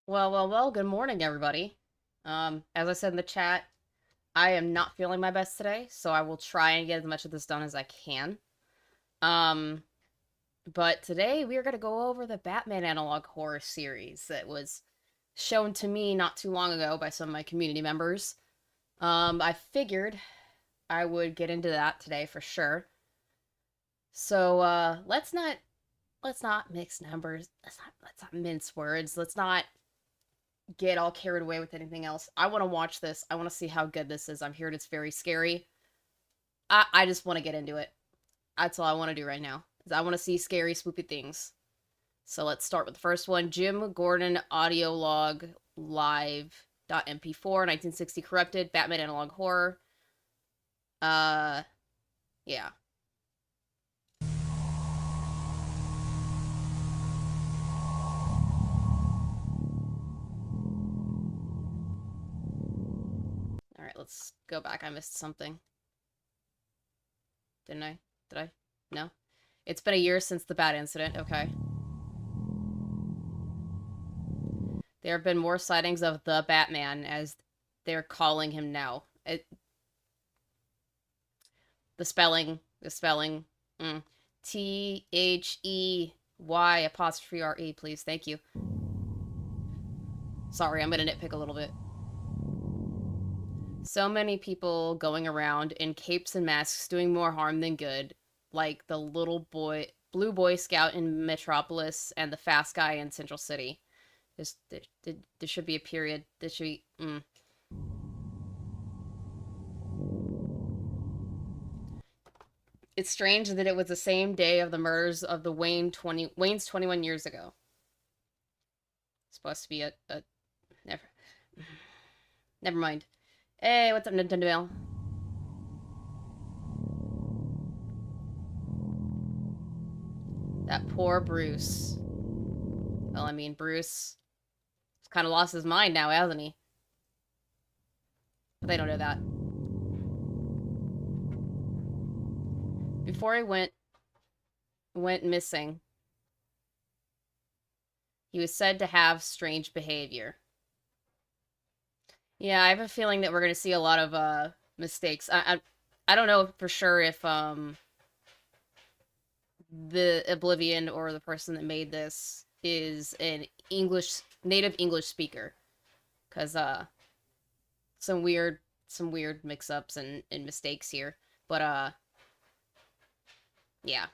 Well, good morning, everybody. As I said in the chat, I am not feeling my best today, so I will try and get as much of this done as I can. Um, But today we are going to go over the Batman Analog horror series that was shown to me not too long ago by some of my community members. I figured I would get into that today for sure. So let's not mix numbers. Let's not mince words. Let's not get all carried away with anything else. I want to watch this. I want to see how good this is. I'm hearing it's very scary. I just want to get into it. That's all I want to do right now. Is I want to see scary, spoopy things. So let's start with the first one. Jim Gordon audio log live.mp4 1960 corrupted Batman Analog horror. Yeah. All right, let's go back. I missed something. Didn't I? Did I? No. It's been a year since the Bat incident. Okay. There have been more sightings of the Batman, as they're calling him now. The spelling. Theyey!re, please. Thank you. Sorry, I'm gonna nitpick a little bit. So many people going around in capes and masks doing more harm than good, like the blue boy scout in Metropolis and the fast guy in Central City. There should be a period. There should be... It's strange that it was the same day of the murders of the Wayne's 21 years ago. It's supposed to be a never mind. Hey, what's up, Nintendo Mail? That poor Bruce. Well, I mean, Bruce has kind of lost his mind now, hasn't he? But they don't know that. Before he went missing, he was said to have strange behavior. Yeah, I have a feeling that we're going to see a lot of mistakes. I don't know for sure if the Oblivion or the person that made this is an native English speaker, because some weird mix-ups and mistakes here. But yeah.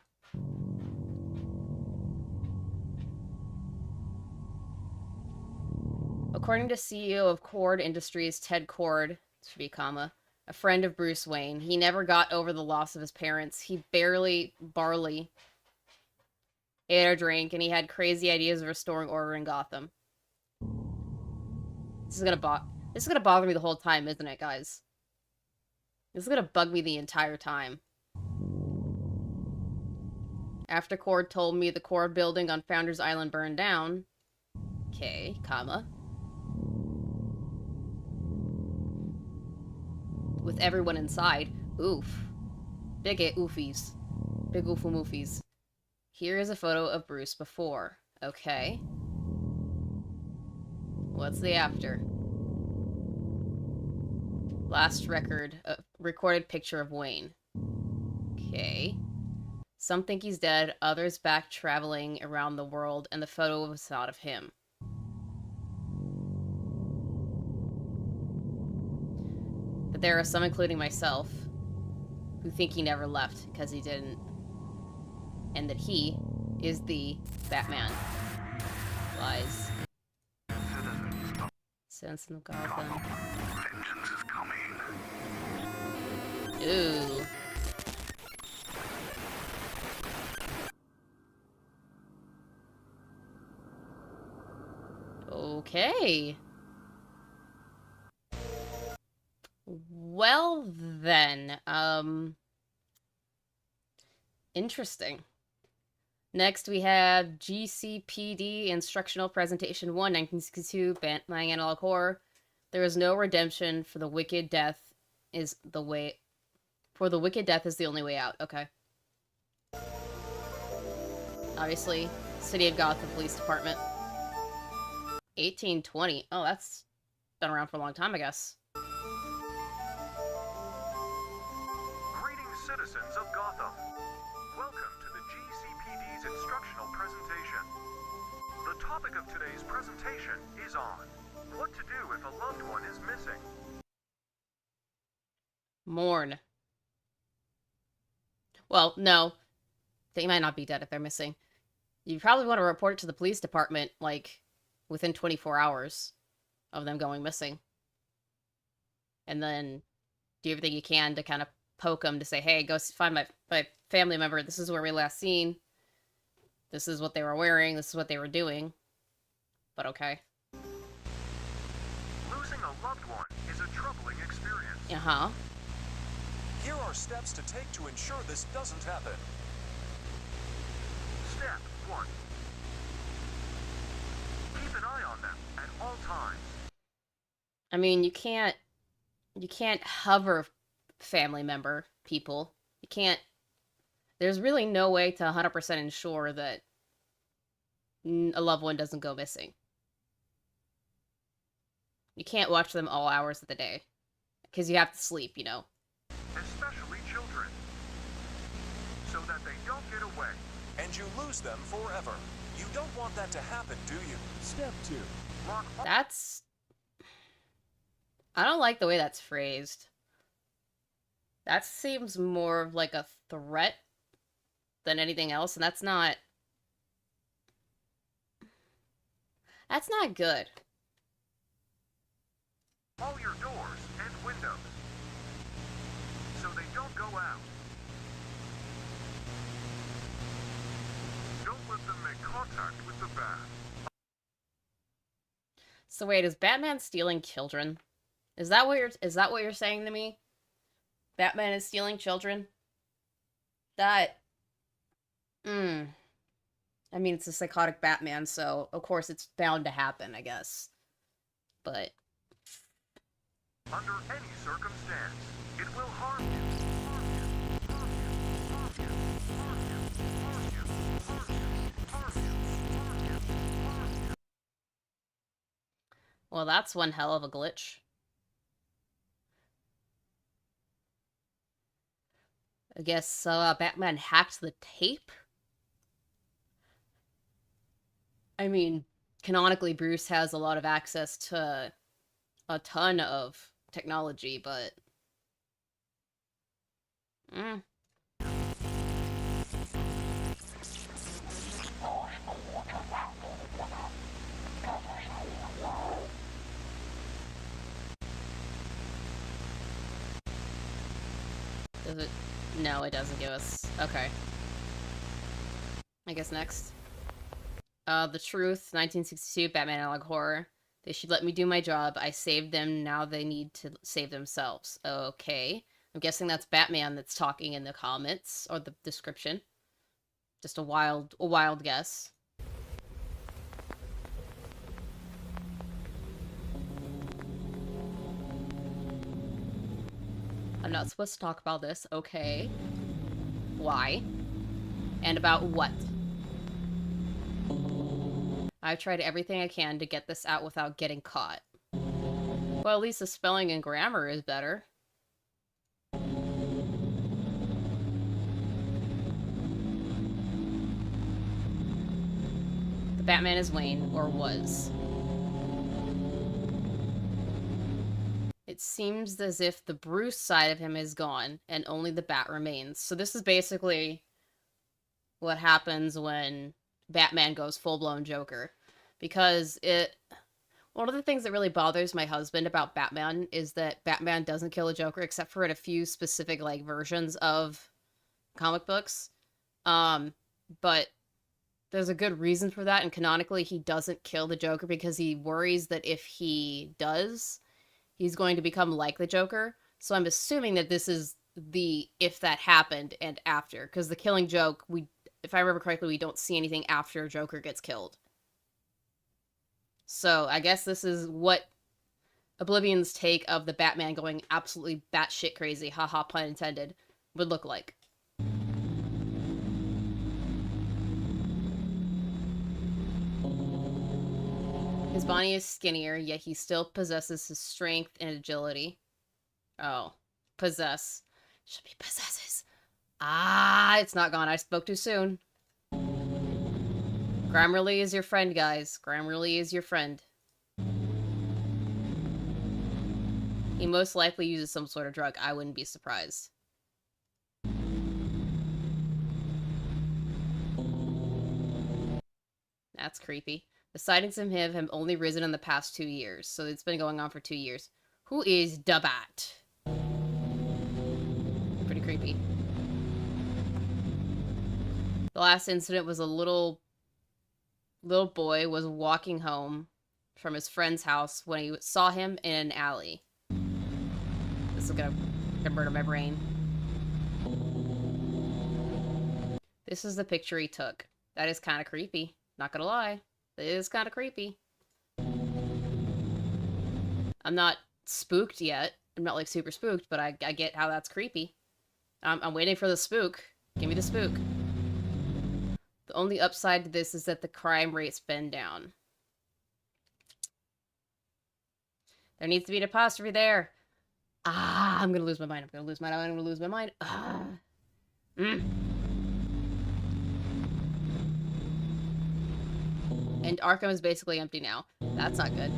According to CEO of Cord Industries, Ted Cord, should be comma, a friend of Bruce Wayne, he never got over the loss of his parents. He barely ate or drank, and he had crazy ideas of restoring order in Gotham. This is gonna bother me the whole time, isn't it, guys? This is gonna bug me the entire time. After Cord told me the Cord building on Founders Island burned down, okay, comma, with everyone inside. Oof. Big oofies. Big oofamoofies. Here is a photo of Bruce before. Okay. What's the after? Last recorded picture of Wayne. Okay. Some think he's dead, others back traveling around the world, and the photo was not of him. But there are some, including myself, who think he never left because he didn't. And that he is the Batman. Lies. Citizens of Gotham. Vengeance is coming. Ooh. Okay. Well then, interesting. Next we have GCPD Instructional Presentation 1, 1962, Batman Analog Horror. There is no redemption for the wicked death is the way... For the wicked death is the only way out. Okay. Obviously, City of Gotham Police Department. 1820. Oh, that's been around for a long time, I guess. Greetings, citizens of Gotham. Welcome to the GCPD's is on. What to do if a loved one is missing? Mourn. Well, no. They might not be dead if they're missing. You probably want to report it to the police department, like, within 24 hours of them going missing. And then do everything you can to kind of poke them to say, hey, go find my family member. This is where we last seen. This is what they were wearing. This is what they were doing. But okay. Losing a loved one is a troubling experience. Uh-huh. Here are steps to take to ensure this doesn't happen. Step 1. Keep an eye on them at all times. I mean, you can't hover family member people. You can't, there's really no way to 100% ensure that a loved one doesn't go missing. You can't watch them all hours of the day. Because you have to sleep, you know. Especially children. So that they don't get away. And you lose them forever. You don't want that to happen, do you? Step 2. Lock all That's... I don't like the way that's phrased. That seems more of like a threat than anything else, and that's not good. all your doors and windows. So they don't go out. Don't let them make contact with the bat. So wait, is Batman stealing children? Is that what you're saying to me? Batman is stealing children? That I mean, it's a psychotic Batman, so of course it's bound to happen, I guess. But Under any circumstance, it will harm you. Harm you. Harm you. Harm you. Harm you. Harm you. Harm you. Harm you. Harm you. well, that's one hell of a glitch. I guess Batman hacked the tape? I mean, canonically, Bruce has a lot of access to a ton of technology, but... Does it? No, it doesn't give us... Okay. I guess next. The Truth, 1962, Batman Analogue Horror. They should let me do my job. I saved them, now they need to save themselves. Okay. I'm guessing that's Batman that's talking in the comments, or the description. Just a wild guess. I'm not supposed to talk about this. Okay. Why? And about what? I've tried everything I can to get this out without getting caught. Well, at least the spelling and grammar is better. The Batman is Wayne, or was. It seems as if the Bruce side of him is gone, and only the Bat remains. So this is basically what happens when Batman goes full-blown Joker. Because one of the things that really bothers my husband about Batman is that Batman doesn't kill a Joker, except for in a few specific, like, versions of comic books. But there's a good reason for that, and canonically he doesn't kill the Joker because he worries that if he does, he's going to become like the Joker. So I'm assuming that this is the if that happened and after. Because the Killing Joke, if I remember correctly, we don't see anything after Joker gets killed. So I guess this is what Oblivion's take of the Batman going absolutely batshit crazy, haha pun intended, would look like. His body is skinnier, yet he still possesses his strength and agility. Oh. Possess. Should be possesses. Ah, it's not gone. I spoke too soon. Grammarly is your friend, guys. Grammarly is your friend. He most likely uses some sort of drug. I wouldn't be surprised. That's creepy. The sightings of him have only risen in the past 2 years, so it's been going on for 2 years. Who is the Bat? Pretty creepy. The last incident was a little boy was walking home from his friend's house when he saw him in an alley. This is gonna murder my brain. This is the picture he took. That is kind of creepy. Not gonna lie. It is kind of creepy. I'm not spooked yet. I'm not, like, super spooked, but I get how that's creepy. I'm waiting for the spook. Give me the spook. The only upside to this is that the crime rate's been down. There needs to be an apostrophe there. Ah, I'm gonna lose my mind. I'm gonna lose my mind. Ah. And Arkham is basically empty now. That's not good.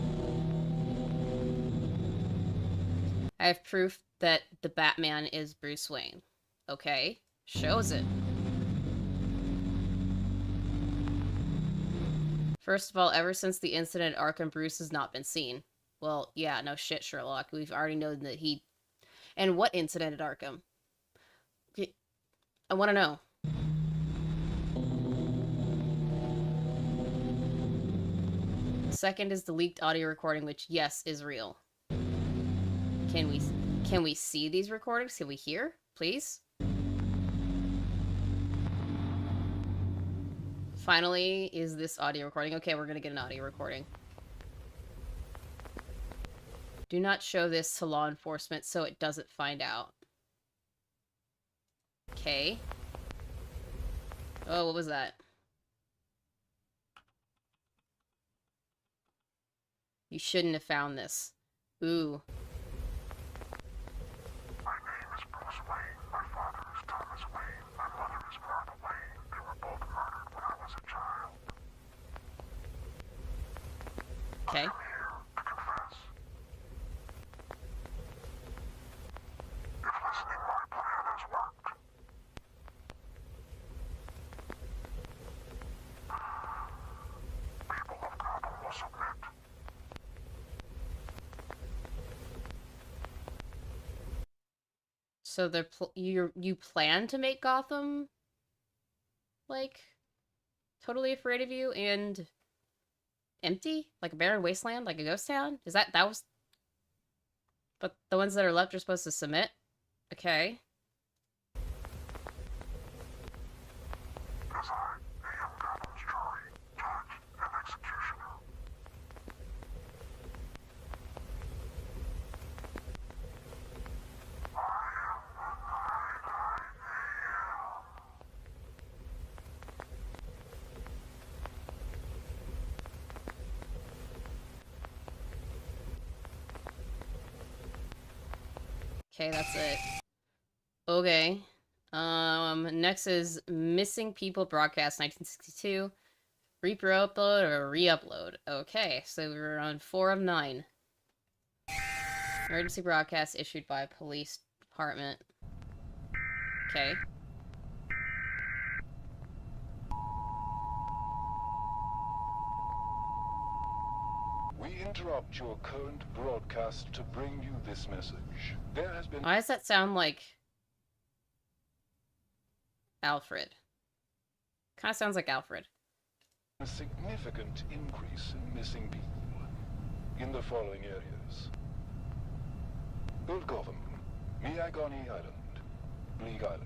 I have proof that the Batman is Bruce Wayne. Okay, shows it. First of all, ever since the incident at Arkham, Bruce has not been seen. Well, yeah, no shit, Sherlock. We've already known that he... And what incident at Arkham? I want to know. Second is the leaked audio recording, which, yes, is real. Can we see these recordings? Can we hear, please? Finally, is this audio recording? Okay, we're gonna get an audio recording. Do not show this to law enforcement so it doesn't find out. Okay. Oh, what was that? You shouldn't have found this. Ooh. My name is Bruce Wayne. My father is Thomas Wayne. My mother is Martha Wayne. They were both murdered when I was a child. Okay. I'm here to confess. If listening, my plan has worked. People of Gotham will submit. So you plan to make Gotham, like, totally afraid of you and empty? Like a barren wasteland? Like a ghost town? Is that was... But the ones that are left are supposed to submit? Okay. As I am Gotham's jury, judge, and executioner. Okay, that's it. Okay. Next is Missing People Broadcast 1962. Reaper upload or re-upload. Okay, so we're on 4 of 9. Emergency broadcast issued by police department. Okay. We interrupt your current broadcast to bring you this message. There has been... Why does that sound like Alfred? Kind of sounds like Alfred. a significant increase in missing people in the following areas. Old Gotham, Miagani Island, Bleak Island.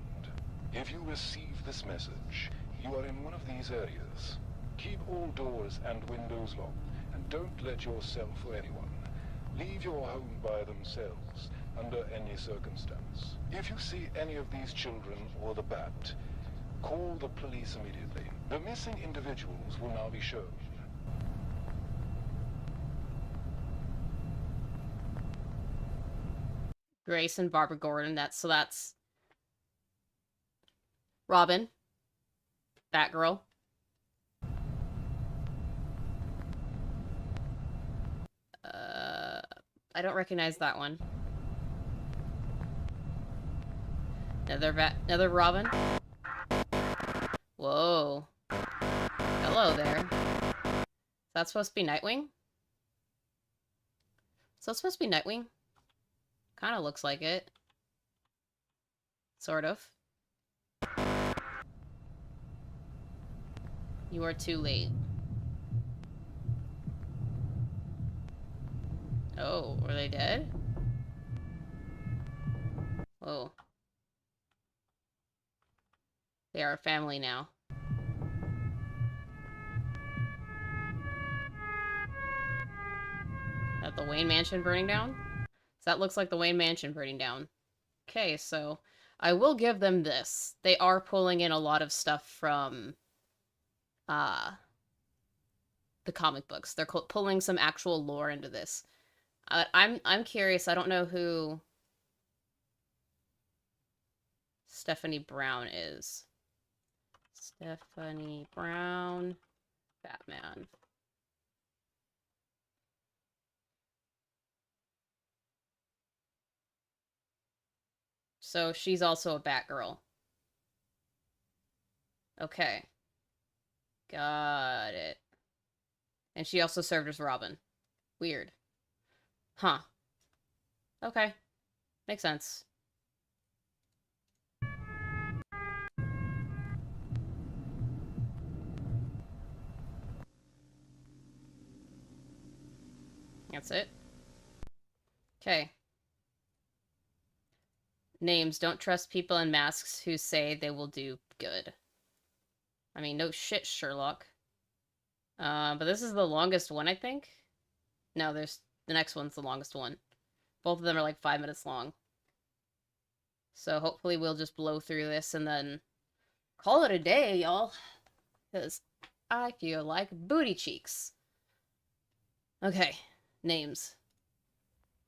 If you receive this message, you are in one of these areas. Keep all doors and windows locked, and don't let yourself or anyone leave your home by themselves under any circumstance. If you see any of these children or the Bat, call the police immediately. The missing individuals will now be shown. Grace and Barbara Gordon, that's Robin, Batgirl. I don't recognize that one. Another Robin. Whoa. Hello there. Is that supposed to be Nightwing? Is that supposed to be Nightwing? Kind of looks like it. Sort of. You are too late. Oh, were they dead? Oh. They are a family now. Is that the Wayne Mansion burning down? So that looks like the Wayne Mansion burning down. Okay, so I will give them this. They are pulling in a lot of stuff from the comic books. They're pulling some actual lore into this. I'm curious. I don't know who Stephanie Brown is. Stephanie Brown, Batman. So she's also a Batgirl. Okay. Got it. And she also served as Robin. Weird. Huh. Okay. Makes sense. That's it. Okay. Names. Don't trust people in masks who say they will do good. I mean, no shit, Sherlock. But this is the longest one, I think. No, there's the next one's the longest one. Both of them are like 5 minutes long. So hopefully we'll just blow through this and then call it a day, y'all. Because I feel like booty cheeks. Okay, names.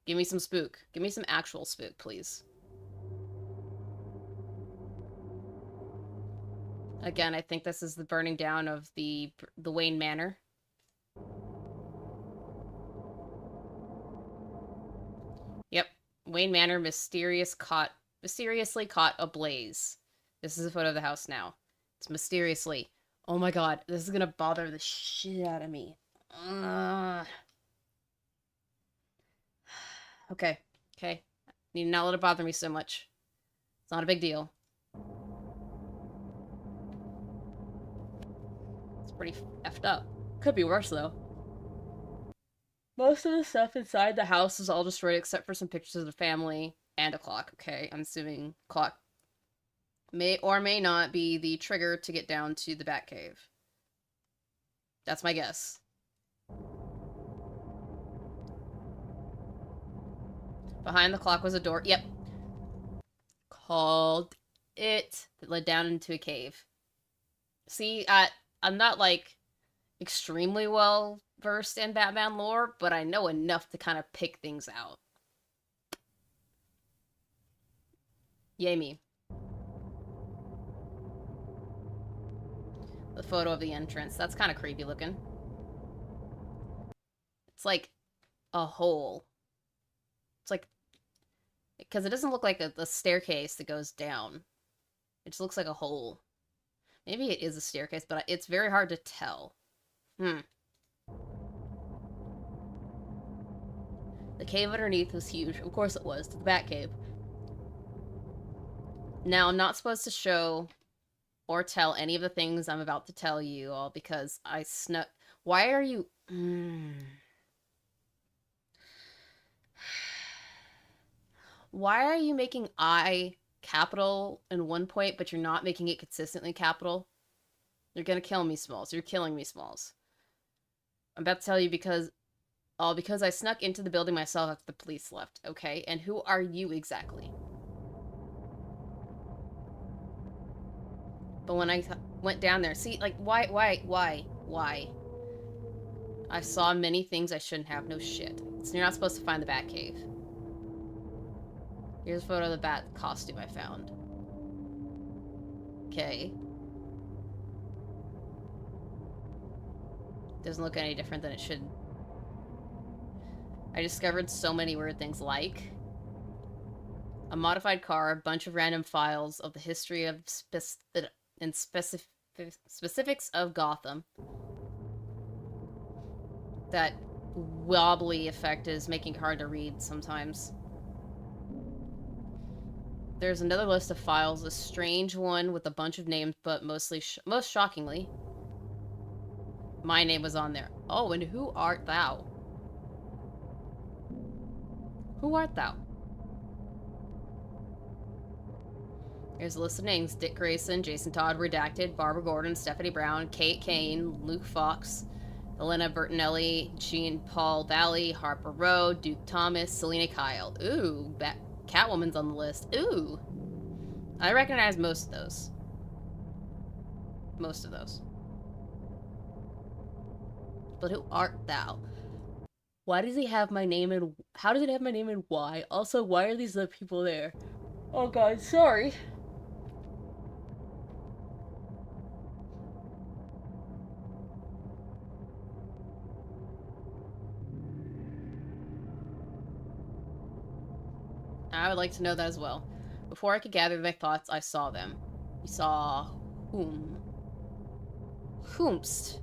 Give me some spook. Give me some actual spook, please. Again, I think this is the burning down of the Wayne Manor. Yep. Wayne Manor mysteriously caught ablaze. This is a photo of the house now. It's mysteriously. Oh my god, this is gonna bother the shit out of me. Okay. Okay. Need not let it bother me so much. It's not a big deal. It's pretty effed up. Could be worse, though. Most of the stuff inside the house is all destroyed except for some pictures of the family and a clock. Okay, I'm assuming clock may or may not be the trigger to get down to the Batcave. That's my guess. Behind the clock was a door. Yep. Called it. That led down into a cave. See, I'm not, like, extremely well versed in Batman lore, but I know enough to kind of pick things out. Yay me. The photo of the entrance. That's kind of creepy looking. It's like a hole. It's like... Because it doesn't look like a staircase that goes down. It just looks like a hole. Maybe it is a staircase, but it's very hard to tell. The cave underneath was huge. Of course it was. The Batcave. Now, I'm not supposed to show or tell any of the things I'm about to tell you all because I snuck... Why are you... Why are you making I capital in one point, but you're not making it consistently capital? You're gonna kill me, Smalls. You're killing me, Smalls. I'm about to tell you because I snuck into the building myself after the police left, okay? And who are you exactly? But when I went down there, see, like, why? I saw many things I shouldn't have, no shit. So you're not supposed to find the Batcave. Here's a photo of the bat costume I found. Okay. Doesn't look any different than it should. I discovered so many weird things like A modified car, a bunch of random files of the history of specifics of Gotham. That wobbly effect is making it hard to read sometimes. There's another list of files, a strange one with a bunch of names, but most shockingly, my name was on there. Oh, and who art thou? Who art thou? Here's a list of names. Dick Grayson, Jason Todd, Redacted, Barbara Gordon, Stephanie Brown, Kate Kane, Luke Fox, Elena Bertinelli, Jean Paul Valley, Harper Rowe, Duke Thomas, Selena Kyle. Ooh, Catwoman's on the list. Ooh. I recognize most of those. Most of those. But who art thou? Why does he have my name and how does it have my name and why? Also, why are these other people there? Oh god, sorry. I would like to know that as well. Before I could gather my thoughts, I saw them. You saw whom? Whomst?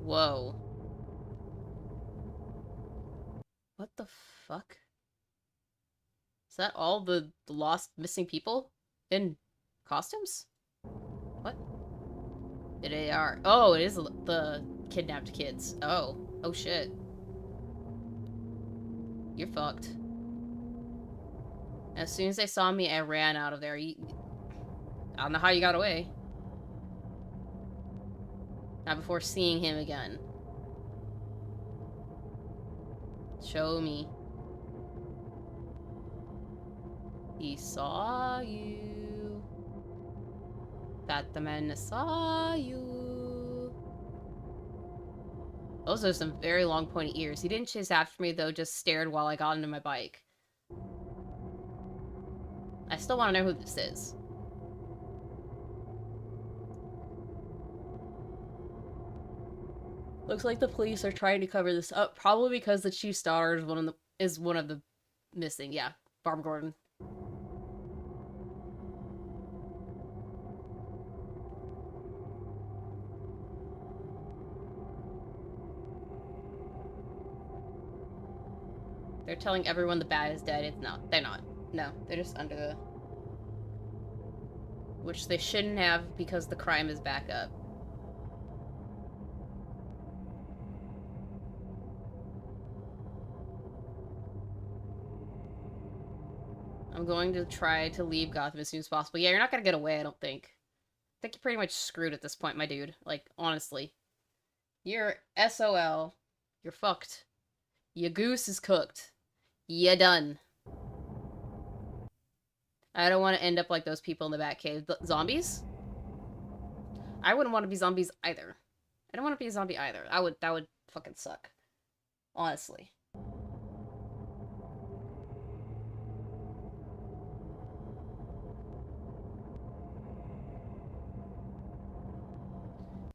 Whoa. What the fuck? Is that all the lost missing people? In costumes? What? They are. Oh, it is the kidnapped kids. Oh. Oh shit. You're fucked. As soon as they saw me, I ran out of there. I don't know how you got away. Not before seeing him again. Show me. He saw you. That the man saw you. Those are some very long pointy ears. He didn't chase after me though, just stared while I got into my bike. I still want to know who this is. Looks like the police are trying to cover this up, probably because the chief's daughter is one of the missing. Yeah, Barbara Gordon. They're telling everyone the bat is dead. It's not. They're not. No, they're just under the... Which they shouldn't have because the crime is back up. I'm going to try to leave Gotham as soon as possible. Yeah, you're not gonna get away, I don't think. I think you're pretty much screwed at this point, my dude. Like, honestly. You're SOL. You're fucked. Your goose is cooked. You done. I don't want to end up like those people in the Batcave. Zombies? I wouldn't want to be zombies either. I don't want to be a zombie either. That would fucking suck. Honestly.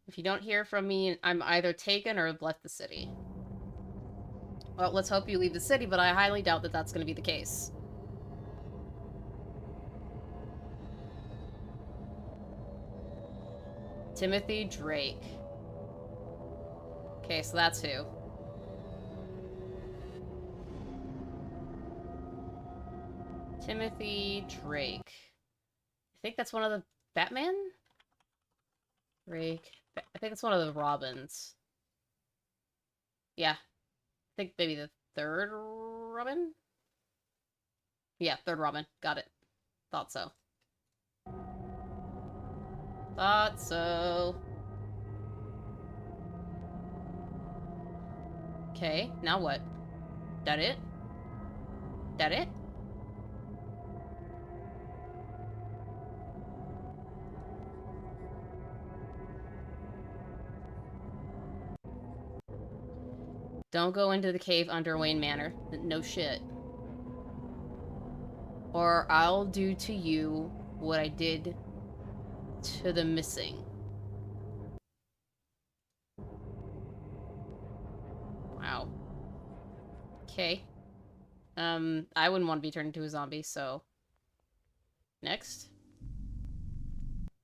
If you don't hear from me, I'm either taken or left the city. Well, let's hope you leave the city, but I highly doubt that that's going to be the case. Timothy Drake. Okay, so that's who. Timothy Drake. I think that's one of the Batman? Drake. I think it's one of the Robins. Yeah. I think maybe the third Robin? Yeah, third Robin. Got it. Thought so. Thought so. Okay, now what? That it? That it? Don't go into the cave under Wayne Manor. No shit. Or I'll do to you what I did to the missing. Wow. Okay. I wouldn't want to be turned into a zombie, so... Next.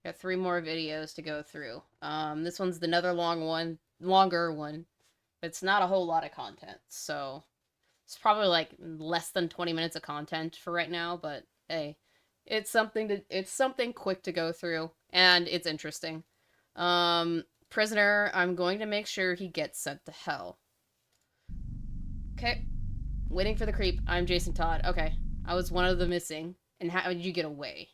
Got 3 more videos to go through. This one's another longer one. It's not a whole lot of content, so... It's probably like less than 20 minutes of content for right now, but hey, it's something quick to go through, and it's interesting. Prisoner, I'm going to make sure he gets sent to hell. Okay. Waiting for the creep. I'm Jason Todd. Okay. I was one of the missing. And how did you get away?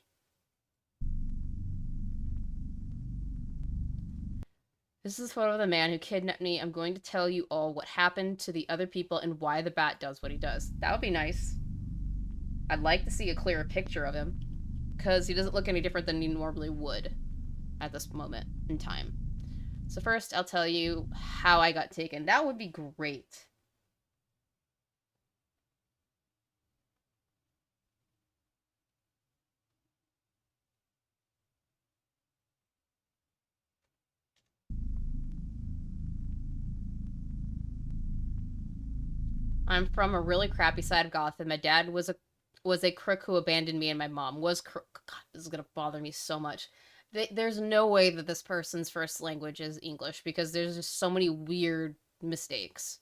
This is a photo of the man who kidnapped me. I'm going to tell you all what happened to the other people and why the bat does what he does. That would be nice. I'd like to see a clearer picture of him. Because he doesn't look any different than he normally would at this moment in time. So first, I'll tell you how I got taken. That would be great. I'm from a really crappy side of Gotham. My dad was a crook who abandoned me, and my mom was crook. God, this is gonna bother me so much. There's no way that this person's first language is English, because there's just so many weird mistakes.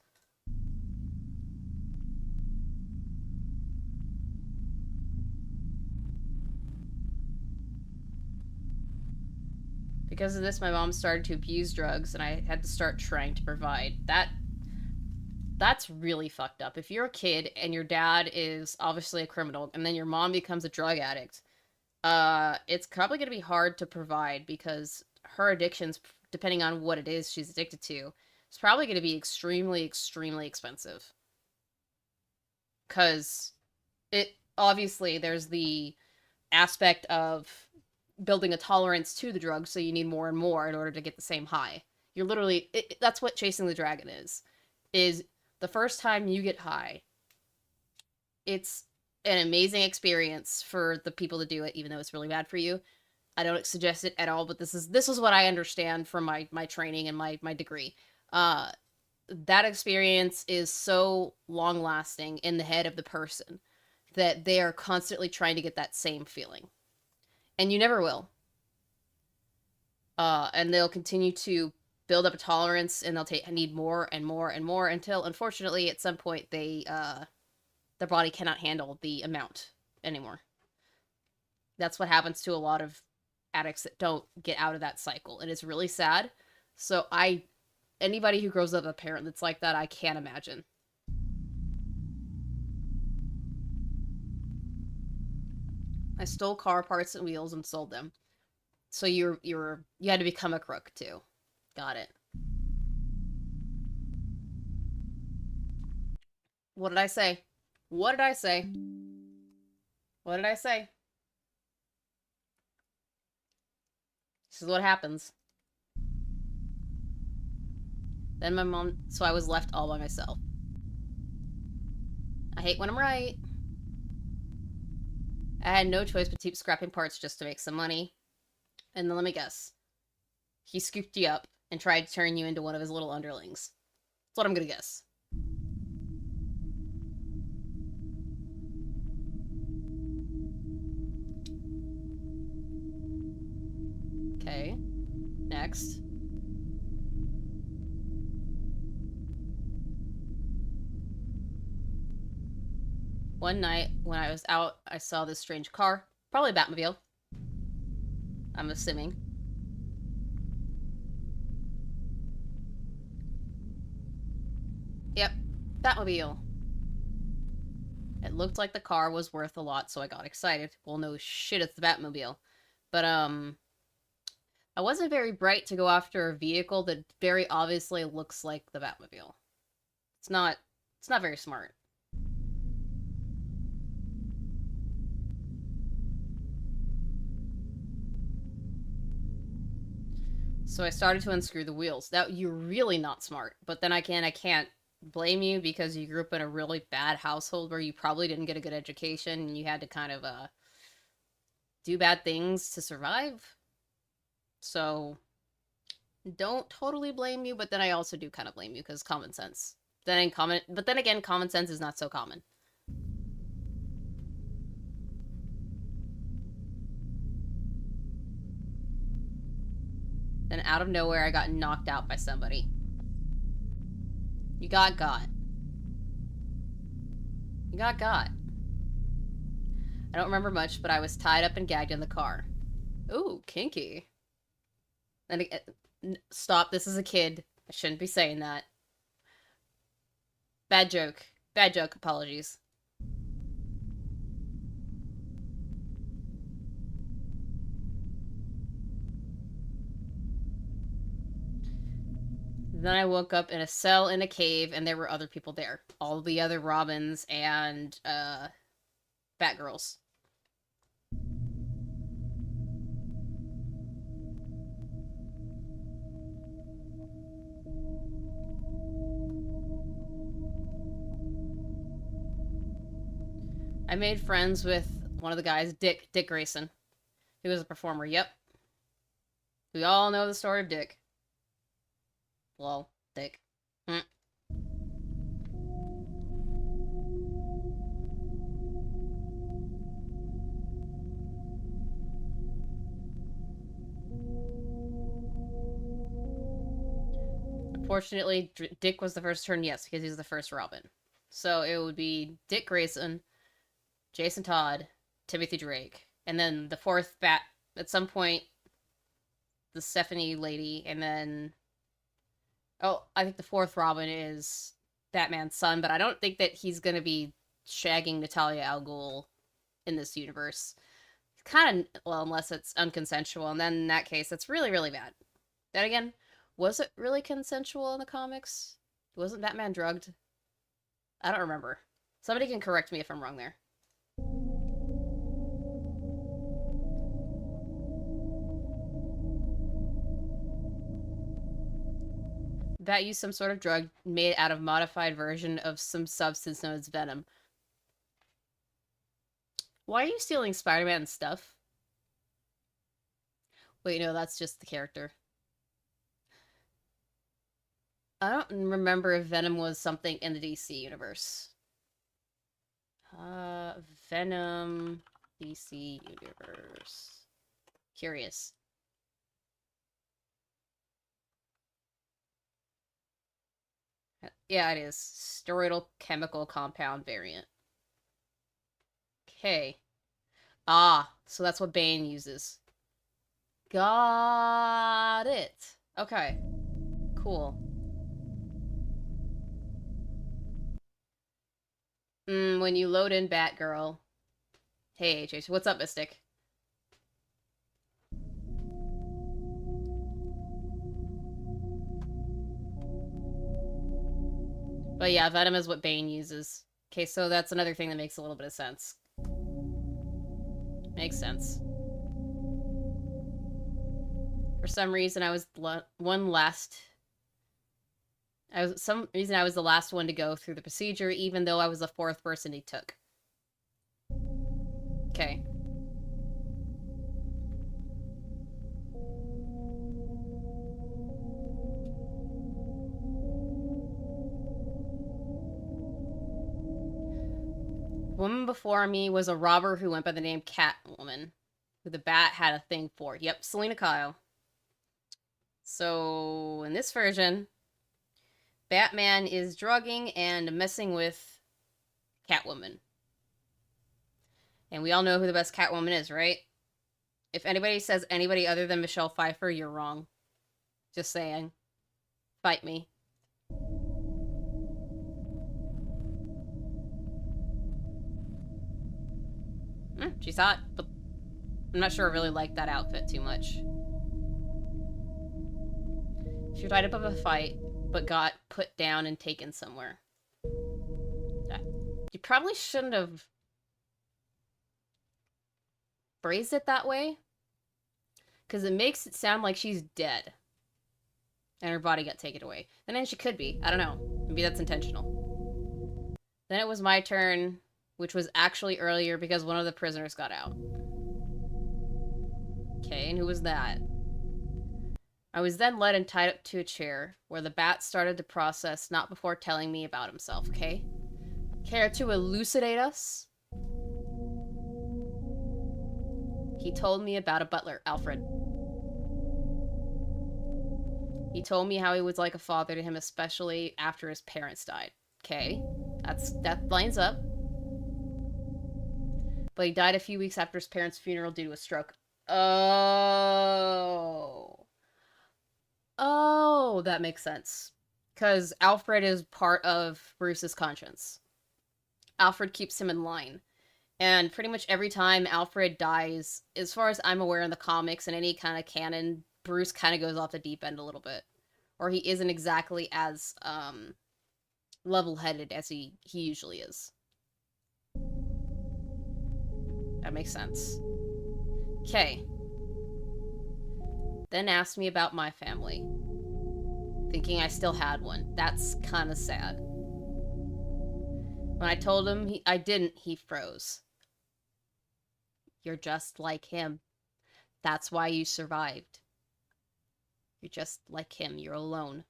Because of this, my mom started to abuse drugs, and I had to start trying to provide. That's really fucked up. If you're a kid and your dad is obviously a criminal and then your mom becomes a drug addict, it's probably going to be hard to provide, because her addictions, depending on what it is she's addicted to, is probably going to be extremely, extremely expensive. Because obviously there's the aspect of building a tolerance to the drug, so you need more and more in order to get the same high. You're literally, that's what chasing the dragon is the first time you get high, it's an amazing experience for the people to do it, even though it's really bad for you. I don't suggest it at all, but this is what I understand from my training and my degree. That experience is so long-lasting in the head of the person that they are constantly trying to get that same feeling. And you never will. And they'll continue to build up a tolerance, and they'll need more and more and more until, unfortunately, at some point their body cannot handle the amount anymore. That's what happens to a lot of addicts that don't get out of that cycle, and it's really sad. So anybody who grows up with a parent that's like that, I can't imagine. I stole car parts and wheels and sold them. So you had to become a crook too. Got it. What did I say? What did I say? What did I say? This is what happens. Then my mom... So I was left all by myself. I hate when I'm right. I had no choice but to keep scrapping parts just to make some money. And then let me guess. He scooped you up and tried to turn you into one of his little underlings. That's what I'm gonna guess. Okay. Next. One night, when I was out, I saw this strange car. Probably a Batmobile. I'm assuming. Yep, Batmobile. It looked like the car was worth a lot, so I got excited. Well, no shit, it's the Batmobile. But, I wasn't very bright to go after a vehicle that very obviously looks like the Batmobile. It's not very smart. So I started to unscrew the wheels. Now, you're really not smart. But then I can't blame you, because you grew up in a really bad household where you probably didn't get a good education and you had to kind of, do bad things to survive. So, don't totally blame you, but then I also do kind of blame you, because common sense. But then again, common sense is not so common. Then out of nowhere, I got knocked out by somebody. You got got. You got got. I don't remember much, but I was tied up and gagged in the car. Ooh, kinky. And stop, this is a kid. I shouldn't be saying that. Bad joke. Bad joke, apologies. Then I woke up in a cell in a cave, and there were other people there. All the other Robins and, Batgirls. I made friends with one of the guys, Dick Grayson. He was a performer, yep. We all know the story of Dick. Lol, Dick. Unfortunately, Dick was the first turn, yes, because he's the first Robin. So it would be Dick Grayson, Jason Todd, Timothy Drake, and then the fourth Bat, at some point, the Stephanie lady, and then... Oh, I think the fourth Robin is Batman's son, but I don't think that he's gonna be shagging Natalia al Ghul in this universe. Kind of, well, unless it's unconsensual, and then in that case, that's really, really bad. Then again, was it really consensual in the comics? Wasn't Batman drugged? I don't remember. Somebody can correct me if I'm wrong there. Bat used some sort of drug made out of modified version of some substance known as venom. Why are you stealing Spider-Man stuff? Wait, no, that's just the character. I don't remember if Venom was something in the DC universe. Venom, DC universe. Curious. Yeah, it is. Steroidal chemical compound variant. Okay. Ah, so that's what Bane uses. Got it. Okay. Cool. When you load in Batgirl. Hey, Chase, what's up, Mystic? But yeah, Venom is what Bane uses. Okay, so that's another thing that makes a little bit of sense. Makes sense. For some reason, I was the last one to go through the procedure, even though I was the fourth person he took. Okay. The woman before me was a robber who went by the name Catwoman, who the Bat had a thing for. Yep, Selena Kyle. So, in this version, Batman is drugging and messing with Catwoman. And we all know who the best Catwoman is, right? If anybody says anybody other than Michelle Pfeiffer, you're wrong. Just saying. Fight me. She's hot, but I'm not sure I really like that outfit too much. She tied up of a fight, but got put down and taken somewhere. You probably shouldn't have phrased it that way, because it makes it sound like she's dead and her body got taken away. And then she could be. I don't know. Maybe that's intentional. Then it was my turn, which was actually earlier because one of the prisoners got out. Okay, and who was that? I was then led and tied up to a chair, where the bat started to process not before telling me about himself, okay? Care to elucidate us? He told me about a butler, Alfred. He told me how he was like a father to him, especially after his parents died. Okay, that lines up. But he died a few weeks after his parents' funeral due to a stroke. Oh. Oh, that makes sense. Because Alfred is part of Bruce's conscience. Alfred keeps him in line. And pretty much every time Alfred dies, as far as I'm aware in the comics and any kind of canon, Bruce kind of goes off the deep end a little bit. Or he isn't exactly as level-headed as he usually is. That makes sense. Okay. Then asked me about my family. Thinking I still had one. That's kind of sad. When I told him I didn't, he froze. You're just like him. That's why you survived. You're just like him. You're alone.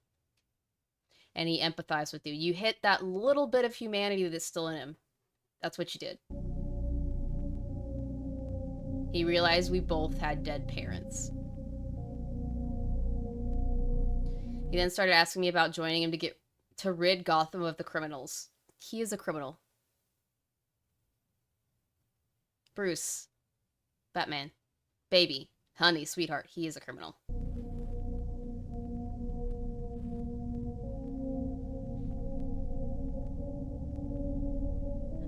And he empathized with you. You hit that little bit of humanity that's still in him. That's what you did. He realized we both had dead parents. He then started asking me about joining him to rid Gotham of the criminals. He is a criminal. Bruce. Batman. Baby. Honey, sweetheart. He is a criminal.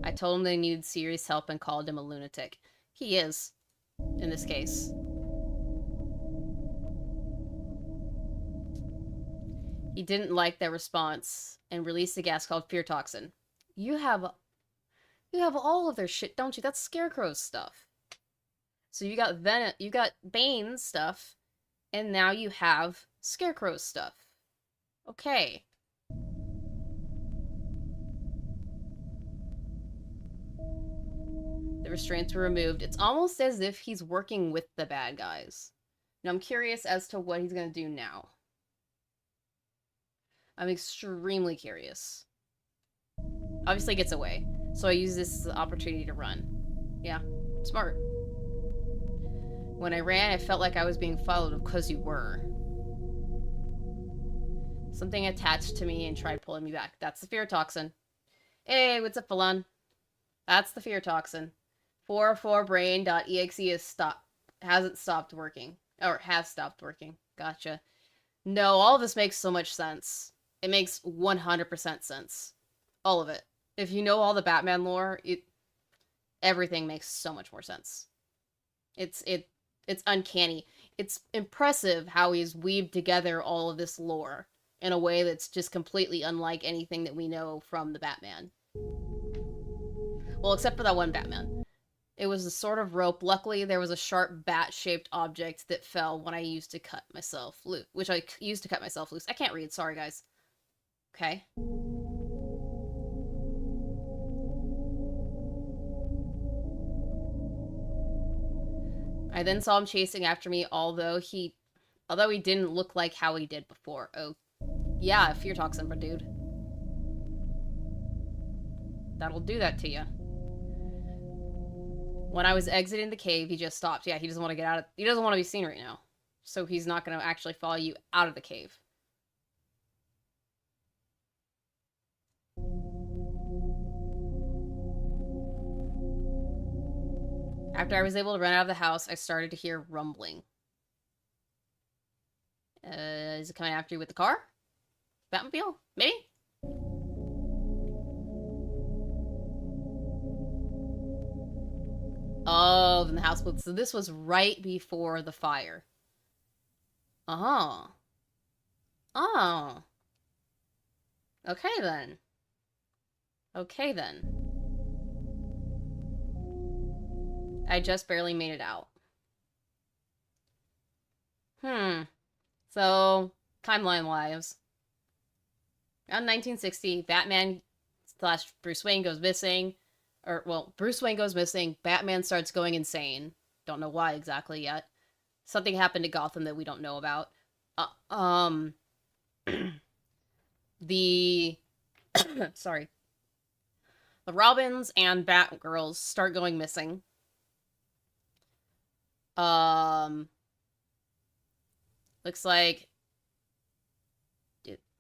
I told him they needed serious help and called him a lunatic. He is. In this case. He didn't like their response and released a gas called fear toxin. You have all of their shit, don't you? That's Scarecrow's stuff. So you got Bane's stuff, and now you have Scarecrow's stuff. Okay. The restraints were removed. It's almost as if he's working with the bad guys. And I'm curious as to what he's gonna do now. I'm extremely curious. Obviously gets away. So I use this as an opportunity to run. Yeah, smart. When I ran, I felt like I was being followed because you were. Something attached to me and tried pulling me back. That's the fear toxin. Hey, what's up, Falon? That's the fear toxin. 44brain.exe hasn't stopped working. Or has stopped working. Gotcha. No, all of this makes so much sense. It makes 100% sense. All of it. If you know all the Batman lore, everything makes so much more sense. It's uncanny. It's impressive how he's weaved together all of this lore in a way that's just completely unlike anything that we know from the Batman. Well, except for that one Batman. It was a sort of rope. Luckily, there was a sharp bat-shaped object that fell when I used to cut myself loose. Which I used to cut myself loose. I can't read. Sorry, guys. Okay. I then saw him chasing after me, although he didn't look like how he did before. Oh, yeah, fear toxin, but dude. That'll do that to you. When I was exiting the cave, he just stopped. Yeah, he doesn't want to get out of... He doesn't want to be seen right now. So he's not going to actually follow you out of the cave. After I was able to run out of the house, I started to hear rumbling. Is it coming after you with the car? Batmobile? Maybe? Oh, then the house blew. So this was right before the fire. Oh. Oh. Okay, then. Okay, then. I just barely made it out. So, timeline-wise. Around 1960, Batman / Bruce Wayne goes missing. Or, well, Bruce Wayne goes missing. Batman starts going insane. Don't know why exactly yet. Something happened to Gotham that we don't know about. The sorry. The Robins and Batgirls start going missing. Looks like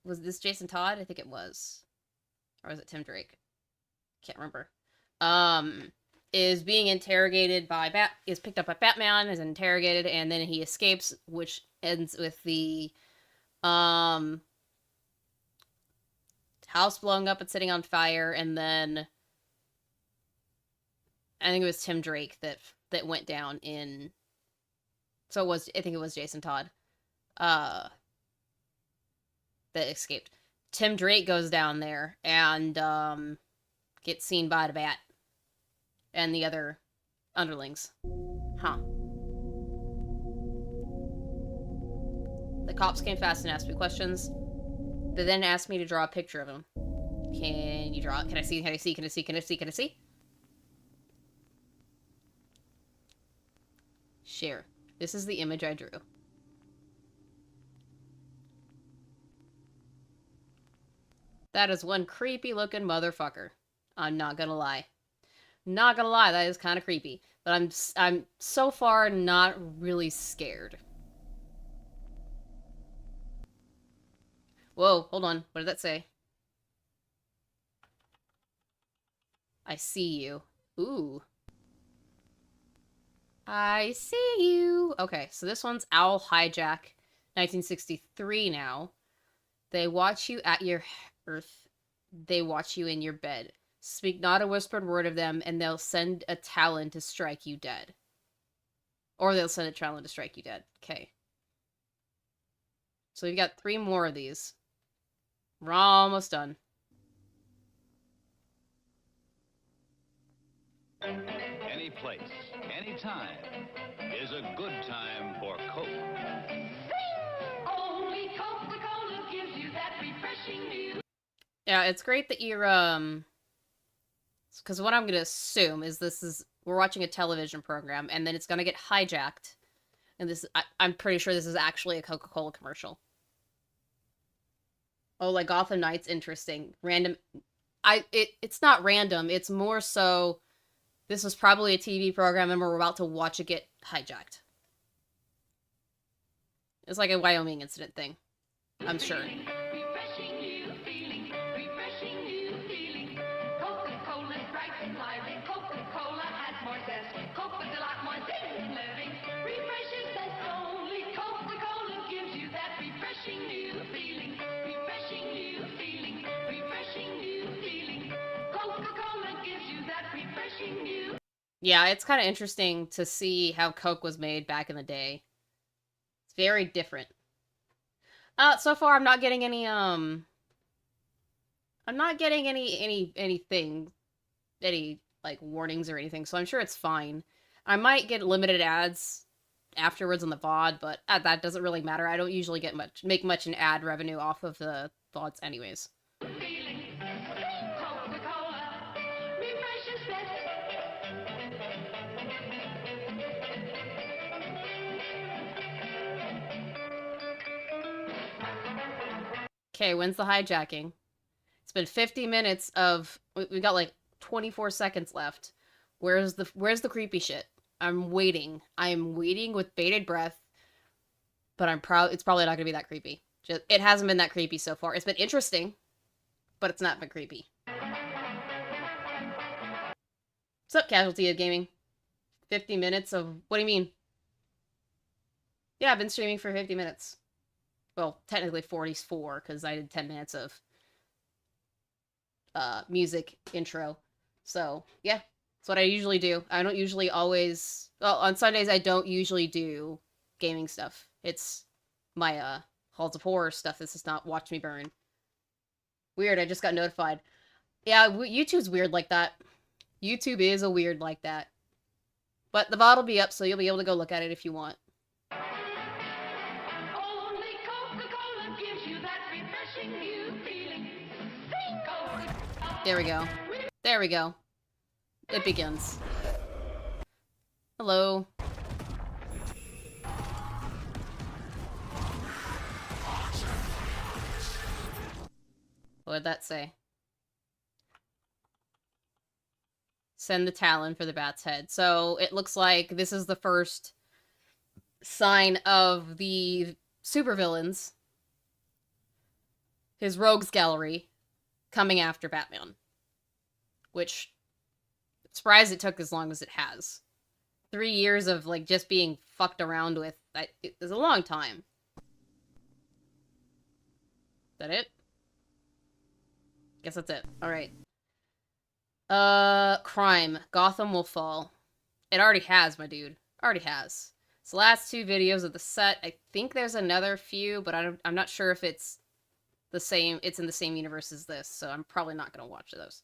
was this Jason Todd? I think it was. Or was it Tim Drake? Can't remember. Is being interrogated by is picked up by Batman, is interrogated, and then he escapes, which ends with the house blowing up and sitting on fire, and then I think it was Tim Drake that went down in. So I think it was Jason Todd, that escaped. Tim Drake goes down there and gets seen by the Bat and the other underlings. Huh. The cops came fast and asked me questions. They then asked me to draw a picture of him. Can you draw it? Can I see? Can I see? Can I see? Can I see? Can I see? Share. This is the image I drew. That is one creepy looking motherfucker. I'm not gonna lie. Not gonna lie, that is kind of creepy. But I'm so far not really scared. Whoa, hold on. What did that say? I see you. Ooh. I see you. Okay, so this one's Owl Hijack, 1963 now. They watch you at your earth. They watch you in your bed. Speak not a whispered word of them, and they'll send a talon to strike you dead. Or they'll send a talon to strike you dead. Okay. So we've got 3 more of these. We're almost done. Any place, any time is a good time for Coke. Only Coca-Cola gives you that refreshing new. Yeah, it's great that you're, because what I'm gonna assume is we're watching a television program, and then it's gonna get hijacked. And I'm pretty sure this is actually a Coca-Cola commercial. Oh, like Gotham Knights, interesting. Random, it's not random, it's more so, this was probably a TV program and we're about to watch it get hijacked. It's like a Wyoming incident thing, I'm sure. Refreshing new feeling, refreshing new feeling. Coca-Cola's bright and lively. Coca-Cola has more zest. Coke with a lot more zest and living. Refreshing zest. Only Coca-Cola gives you that refreshing new feeling. Refreshing new feeling. Refreshing new feeling. Coca-Cola gives you that refreshing new. Yeah, it's kind of interesting to see how Coke was made back in the day. It's very different. So far I'm not getting any, I'm not getting anything, like, warnings or anything, so I'm sure it's fine. I might get limited ads afterwards on the VOD, but that doesn't really matter. I don't usually make much in ad revenue off of the VODs anyways. Feeling. Coca-Cola refreshes best. Okay, when's the hijacking? It's been 50 minutes of... We got like 24 seconds left. Where's the creepy shit? I'm waiting. I'm waiting with bated breath. But it's probably not gonna be that creepy. It hasn't been that creepy so far. It's been interesting, but it's not been creepy. What's up, Casualty of Gaming? 50 minutes of... What do you mean? Yeah, I've been streaming for 50 minutes. Well, technically 44, because I did 10 minutes of music intro. So, yeah, that's what I usually do. I don't usually always... Well, on Sundays, I don't usually do gaming stuff. It's my Halls of Horror stuff. This is not Watch Me Burn. Weird, I just got notified. Yeah, YouTube's weird like that. YouTube is a weird like that. But the VOD will be up, so you'll be able to go look at it if you want. Only Coca-Cola gives you that refreshing new feeling. Coca-Cola. There we go. There we go. It begins. Hello. What did that say? Send the talon for the bat's head. So it looks like this is the first sign of the supervillains, his rogues gallery, coming after Batman. Which, I'm surprised it took as long as it has. 3 years of, like, just being fucked around with, it is a long time. Is that it? Guess that's it. Alright. Crime. Gotham will fall. It already has, my dude. Already has. It's the last 2 videos of the set. I think there's another few, but I'm not sure if it's the same. It's in the same universe as this, so I'm probably not gonna watch those.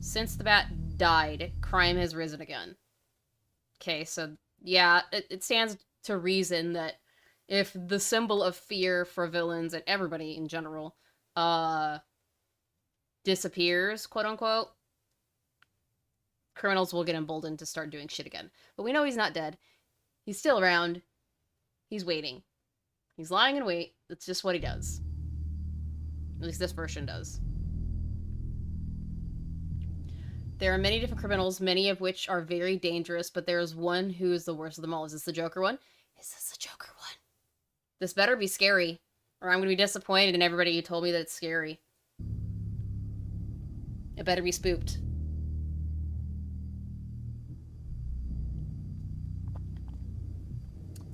Since the Bat died, crime has risen again. Okay, so yeah, it stands to reason that if the symbol of fear for villains and everybody in general, disappears, quote unquote, criminals will get emboldened to start doing shit again. But we know he's not dead. He's still around. He's waiting. He's lying in wait. That's just what he does. At least this version does. There are many different criminals, many of which are very dangerous, but there is one who is the worst of them all. Is this the Joker one? Is this the Joker one? This better be scary, or I'm gonna be disappointed in everybody who told me that it's scary. It better be spooked.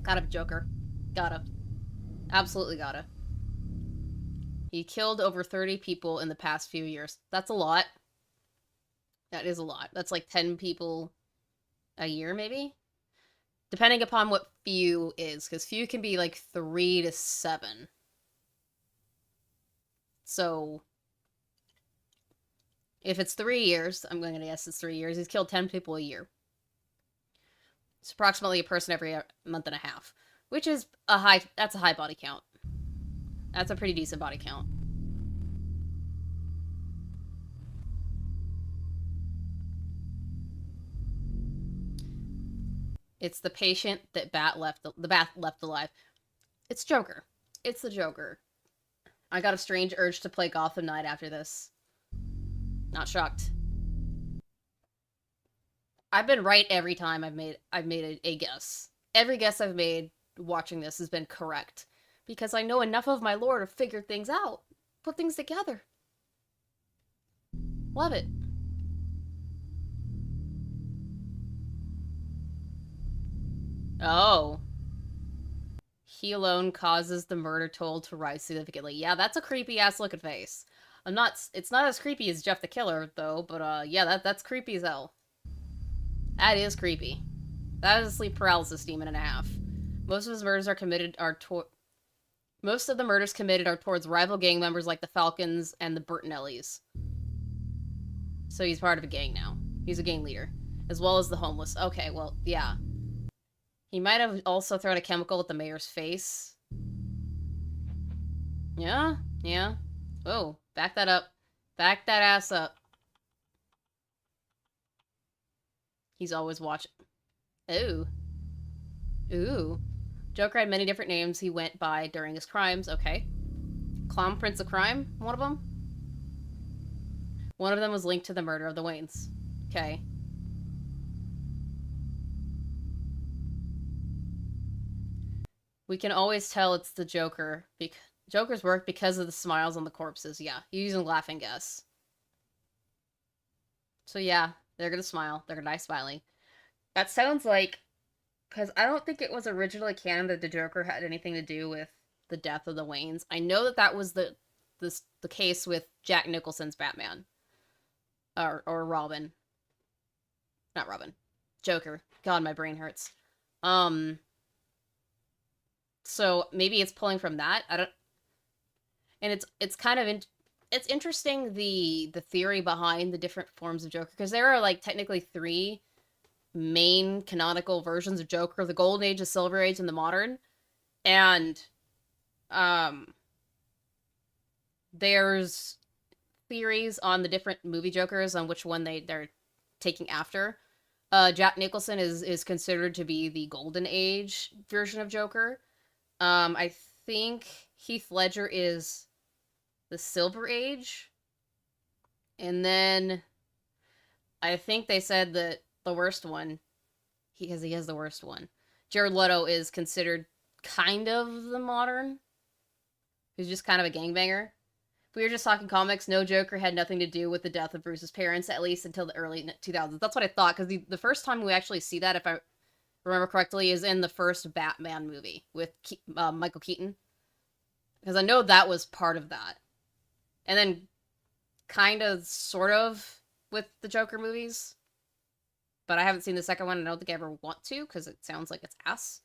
Gotta be Joker. Gotta. Absolutely gotta. He killed over 30 people in the past few years. That's a lot. That is a lot. That's like 10 people a year, maybe? Depending upon what few is, because few can be like 3 to 7. So, if it's 3 years, I'm going to guess it's 3 years, he's killed 10 people a year. It's approximately a person every month and a half, which is that's a high body count. That's a pretty decent body count. It's the patient that the Bat left alive. It's Joker. It's the Joker. I got a strange urge to play Gotham Knight after this. Not shocked. I've been right every time I've made a guess. Every guess I've made watching this has been correct. Because I know enough of my lore to figure things out. Put things together. Love it. Oh. He alone causes the murder toll to rise significantly. Yeah, that's a creepy-ass looking face. It's not as creepy as Jeff the Killer, though, but, yeah, that's creepy as hell. That is creepy. That is a sleep paralysis demon and a half. Most of the murders committed are towards rival gang members like the Falcons and the Bertinellis. So he's part of a gang now. He's a gang leader. As well as the homeless. Okay, well, yeah. He might have also thrown a chemical at the mayor's face. Yeah, yeah. Oh, back that up. Back that ass up. He's always watching. Ooh. Ooh. Joker had many different names he went by during his crimes. Okay. Clown Prince of Crime? One of them? One of them was linked to the murder of the Waynes. Okay. We can always tell it's the Joker. Joker's work because of the smiles on the corpses. Yeah, he's using laughing gas. So yeah, they're gonna smile. They're gonna die smiling. That sounds like... Because I don't think it was originally canon that the Joker had anything to do with the death of the Waynes. I know that was the case with Jack Nicholson's Batman. Or Robin. Not Robin. Joker. God, my brain hurts. So maybe it's pulling from that. I don't... And it's kind of... It's interesting, the theory behind the different forms of Joker. Because there are, like, technically 3... main canonical versions of Joker, the Golden Age, the Silver Age, and the Modern. And there's theories on the different movie Jokers on which one they're taking after. Jack Nicholson is considered to be the Golden Age version of Joker. I think Heath Ledger is the Silver Age. And then I think they said that the worst one, because he has the worst one, Jared Leto is considered kind of the modern, who's just kind of a gangbanger. If we were just talking comics, no Joker had nothing to do with the death of Bruce's parents, at least until the early 2000s. That's what I thought, because the first time we actually see that, if I remember correctly, is in the first Batman movie with Michael Keaton. Because I know that was part of that. And then kind of, sort of, with the Joker movies. But I haven't seen the second one, and I don't think I ever want to, because it sounds like it's ass.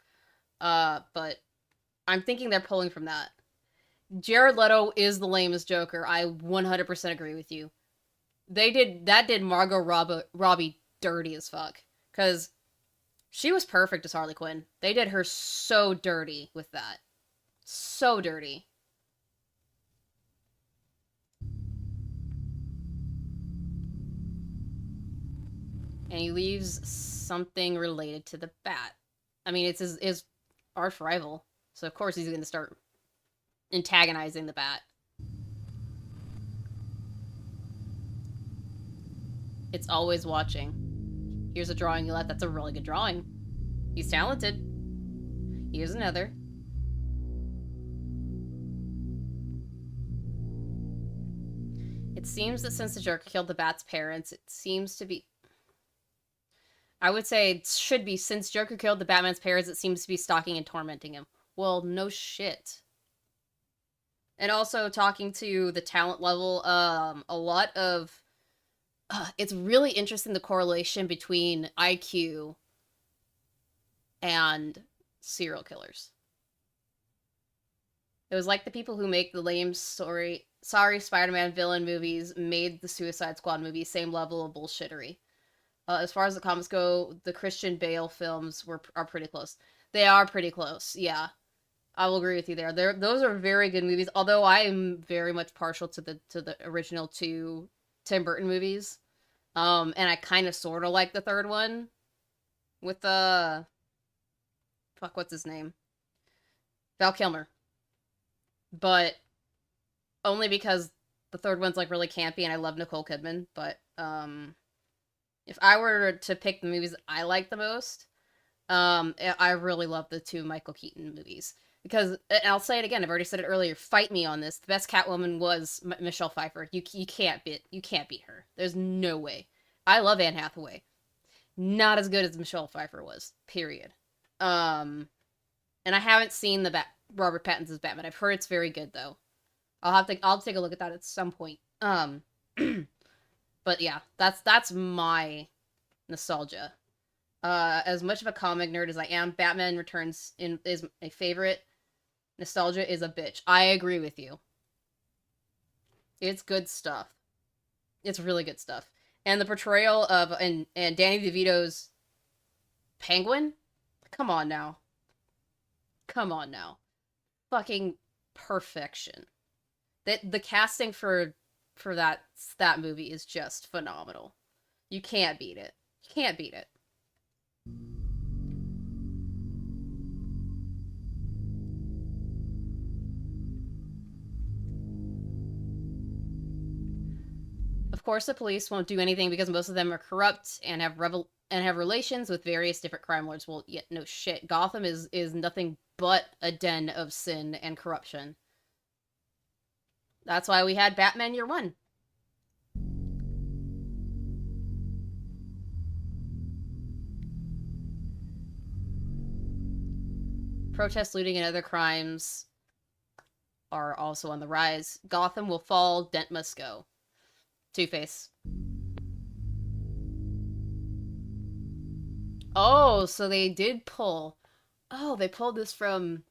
But I'm thinking they're pulling from that. Jared Leto is the lamest Joker. I 100% agree with you. That did Margot Robbie dirty as fuck. Because she was perfect as Harley Quinn. They did her so dirty with that. So dirty. And he leaves something related to the Bat. I mean, it's his arch rival. So of course he's going to start antagonizing the Bat. It's always watching. Here's a drawing you left. That's a really good drawing. He's talented. Here's another. It seems that since the Joker killed the Bat's parents, it seems to be... I would say it should be, since Joker killed the Batman's parents, it seems to be stalking and tormenting him. Well, no shit. And also, talking to the talent level, a lot of... it's really interesting, the correlation between IQ and serial killers. It was like the people who make the lame sorry Spider-Man villain movies made the Suicide Squad movies, same level of bullshittery. As far as the comics go, the Christian Bale films are pretty close. They are pretty close, yeah. I will agree with you there. Those are very good movies, although I am very much partial to the original two Tim Burton movies. And I kind of sort of like the third one with fuck, what's his name? Val Kilmer. But only because the third one's like really campy and I love Nicole Kidman, but if I were to pick the movies that I like the most, I really love the two Michael Keaton movies. Because, and I'll say it again, I've already said it earlier, fight me on this. The best Catwoman was Michelle Pfeiffer. You can't beat her. There's no way. I love Anne Hathaway. Not as good as Michelle Pfeiffer was. Period. And I haven't seen Robert Pattinson's Batman. I've heard it's very good though. I'll take a look at that at some point. But yeah, that's my nostalgia. As much of a comic nerd as I am, Batman Returns is my favorite. Nostalgia is a bitch. I agree with you. It's good stuff. It's really good stuff. And the portrayal of and Danny DeVito's Penguin? Come on now. Come on now. Fucking perfection. The casting for that movie is just phenomenal. You can't beat it. You can't beat it. Of course, the police won't do anything because most of them are corrupt and have relations with various different crime lords. Well, yeah, no shit. Gotham is nothing but a den of sin and corruption. That's why we had Batman Year One. Protest, looting, and other crimes are also on the rise. Gotham will fall, Dent must go. Two-Face. Oh, so they did pull. Oh, they pulled this from...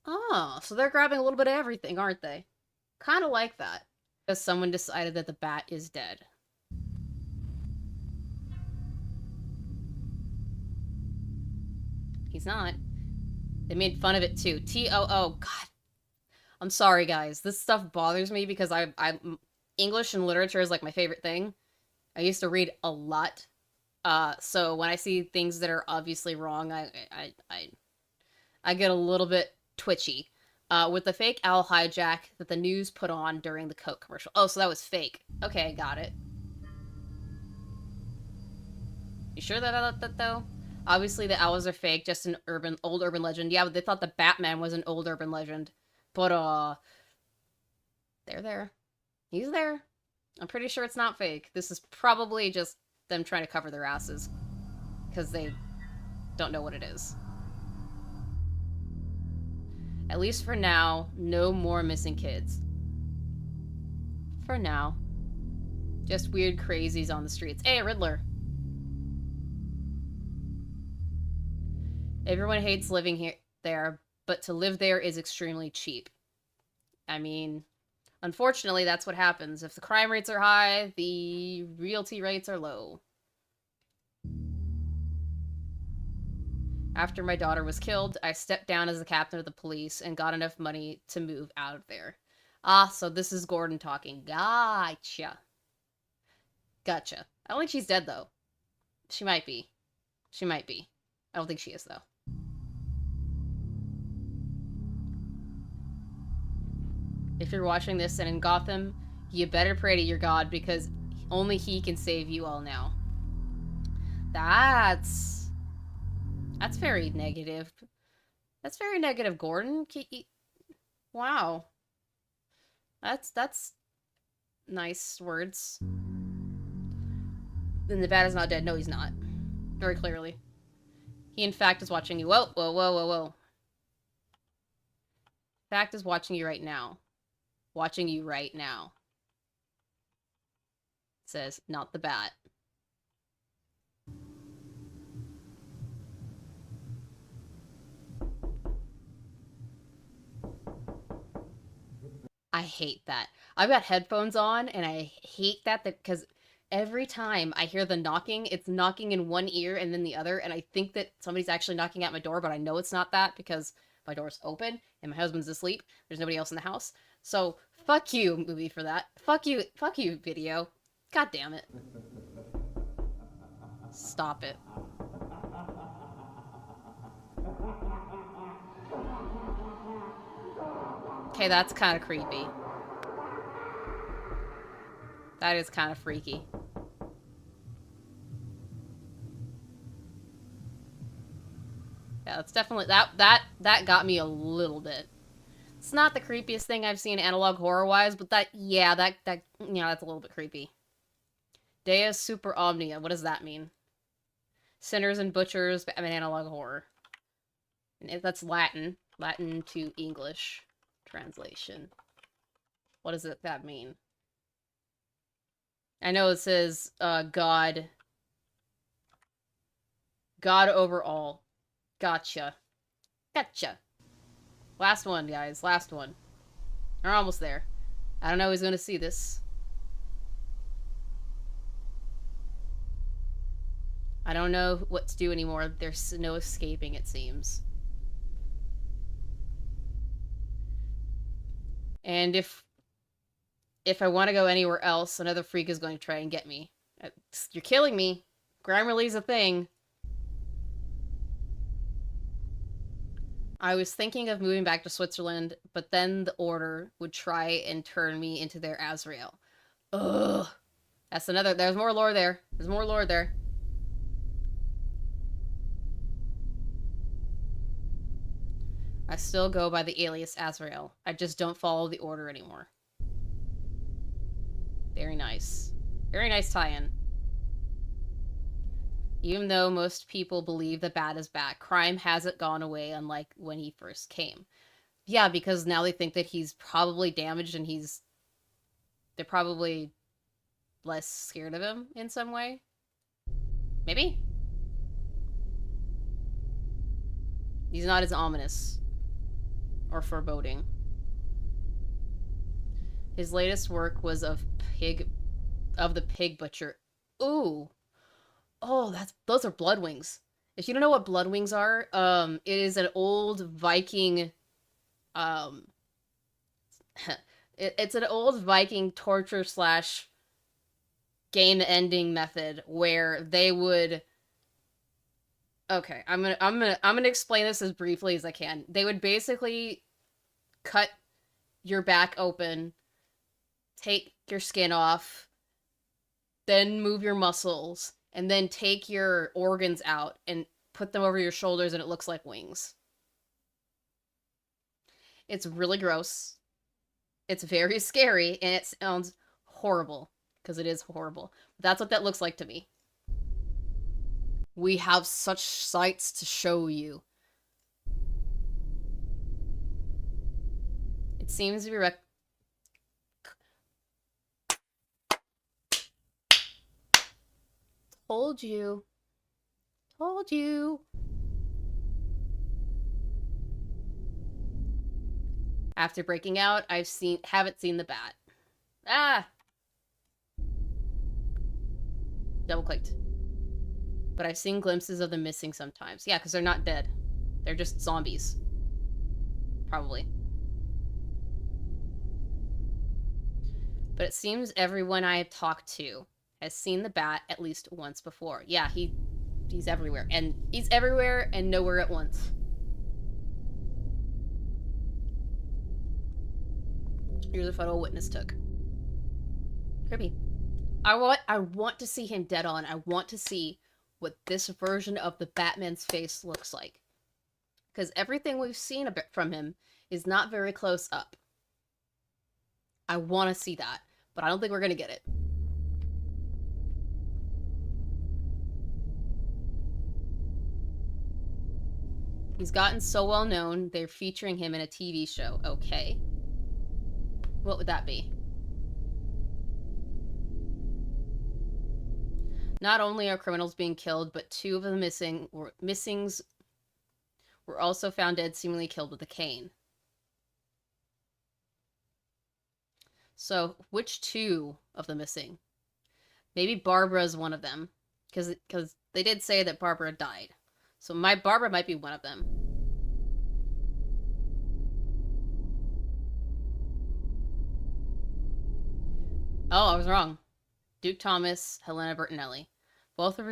Oh, so they're grabbing a little bit of everything, aren't they? Kind of like that. Because someone decided that the Bat is dead. He's not. They made fun of it too. T-O-O. God. I'm sorry, guys. This stuff bothers me because I English and literature is like my favorite thing. I used to read a lot. So when I see things that are obviously wrong, I get a little bit twitchy. With the fake owl hijack that the news put on during the Coke commercial. Oh, so that was fake. Okay, got it. You sure that though? Obviously the owls are fake, just an old urban legend. Yeah, but they thought the Batman was an old urban legend. But, they're there. He's there. I'm pretty sure it's not fake. This is probably just them trying to cover their asses. Because they don't know what it is. At least for now, no more missing kids. For now. Just weird crazies on the streets. Hey, Riddler. Everyone hates living there, but to live there is extremely cheap. I mean, unfortunately, that's what happens. If the crime rates are high, the realty rates are low. After my daughter was killed, I stepped down as the captain of the police and got enough money to move out of there. Ah, so this is Gordon talking. Gotcha. Gotcha. I don't think she's dead, though. She might be. She might be. I don't think she is, though. If you're watching this and in Gotham, you better pray to your god because only he can save you all now. That's very negative. That's very negative, Gordon. Wow. That's nice words. Then Nevada's not dead. No, he's not. Very clearly. He, in fact, is watching you. Whoa, whoa, whoa, whoa, whoa. Fact is watching you right now. Watching you right now. It says, not the bat. I hate that. I've got headphones on, and I hate that because every time I hear the knocking, it's knocking in one ear and then the other, and I think that somebody's actually knocking at my door, but I know it's not that because my door's open and my husband's asleep. There's nobody else in the house. So, fuck you, movie, for that. Fuck you, video. God damn it. Stop it. Okay, that's kind of creepy. That is kind of freaky. Yeah, that's definitely that got me a little bit. It's not the creepiest thing I've seen analog horror-wise, but that's a little bit creepy. Deus Super Omnia, what does that mean? Sinners and Butchers, I mean analog horror. And that's Latin. Latin to English translation. What does that mean? I know it says, God. God over all. Gotcha. Gotcha. Last one, guys. Last one. We're almost there. I don't know who's gonna see this. I don't know what to do anymore. There's no escaping, it seems. And if I want to go anywhere else, another freak is going to try and get me. You're killing me. Grammarly's a thing. I was thinking of moving back to Switzerland, but then the Order would try and turn me into their Azrael. Ugh. That's another... There's more lore there. There's more lore there. I still go by the alias Azrael. I just don't follow the Order anymore. Very nice. Very nice tie-in. Even though most people believe the bat is back, crime hasn't gone away unlike when he first came. Yeah, because now they think that he's probably damaged and they're probably less scared of him in some way. Maybe? He's not as ominous. Or foreboding. His latest work was of the Pig Butcher. Ooh. Oh, those are blood wings. If you don't know what blood wings are, it is an old Viking, it's an old Viking torture / game ending method where they would, Okay, I'm gonna explain this as briefly as I can. They would basically cut your back open, take your skin off, then move your muscles, and then take your organs out and put them over your shoulders, and it looks like wings. It's really gross. It's very scary, and it sounds horrible, because it is horrible. That's what that looks like to me. We have such sights to show you. It seems to be Told you. Told you. After breaking out, haven't seen the bat. Ah! Double clicked. But I've seen glimpses of them missing sometimes. Yeah, because they're not dead. They're just zombies. Probably. But it seems everyone I have talked to has seen the bat at least once before. Yeah, he's everywhere. And he's everywhere and nowhere at once. Here's a photo a witness took. Creepy. I want to see him dead on. I want to see what this version of the Batman's face looks like. Because everything we've seen a bit from him is not very close up. I want to see that, but I don't think we're going to get it. He's gotten so well known, they're featuring him in a TV show. Okay. What would that be? Not only are criminals being killed, but two of the missings were also found dead, seemingly killed with a cane. So, which two of the missing? Maybe Barbara's one of them, because they did say that Barbara died. So Barbara might be one of them. Oh, I was wrong. Duke Thomas, Helena Bertinelli. Both are